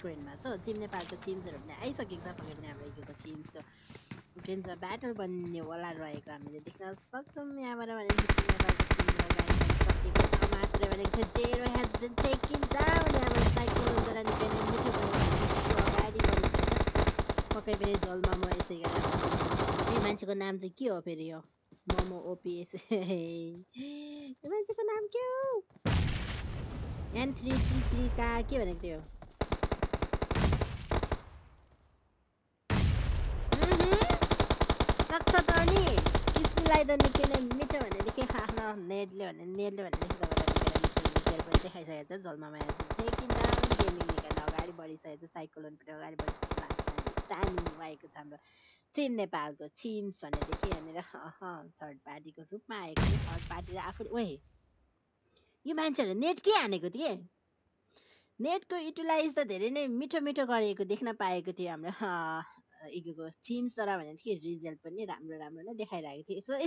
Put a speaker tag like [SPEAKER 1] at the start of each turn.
[SPEAKER 1] स्क्रिनमा so team नेपालको टिम्सहरू पनि आइसकेको छ पक्कै पनि हाम्रो इगोको टिम्सको के भन्छ ब्याटल बन्नेवाला रहेको हामीले देख्न सक्छौँ यहाँबाट भनेदेखि टिम नेपालको टिम अगाडि बढिसकेको छ मात्र भनेको थियो zero has been taking down यहाँबाट साइक्लोनद्वारा निकै नै मिठो गरेर अगाडि बढिसकेको पक्कै पनि जलमा म यसै गरेर यो मान्छेको नाम चाहिँ के हो फेरि यो मोमो ओपिएस यो मान्छेको नाम के हो N3T3 का के भनेको थियो सक्छ त नि किसुलाई त निकै नै मिठो भनेदेखि आफ्नो नेटले भनेदेखि तपाईँलाई निकै नै मिठो रिजल्ट पनि देखाइसकेको छ जलमा माया चाहिँ टेकिङ डाउन गेमिङ निकै नै अगाडि बढिसकेको छ साइक्लोन पनि अगाडि बढिसकेको लास्ट टाइम स्ट्यान्डिङ भएको छ हाम्रो टिम नेपालको टिम्स भनेदेखि यहाँनिर थर्ड पार्टीको रूपमा आएको थियो थर्ड पार्टी आफूले ओए यो मान्छेहरूले नेट के हानेको थिए नेटको युटिलाइज त धेरै नै मिठो मिठो गरेको देख्न पाएको थियो हाम्रो इगोको टिम्स तर भनेदेखि रिजल्ट पनि राम्रो राम्रो नै देखाइरहेको थियो सो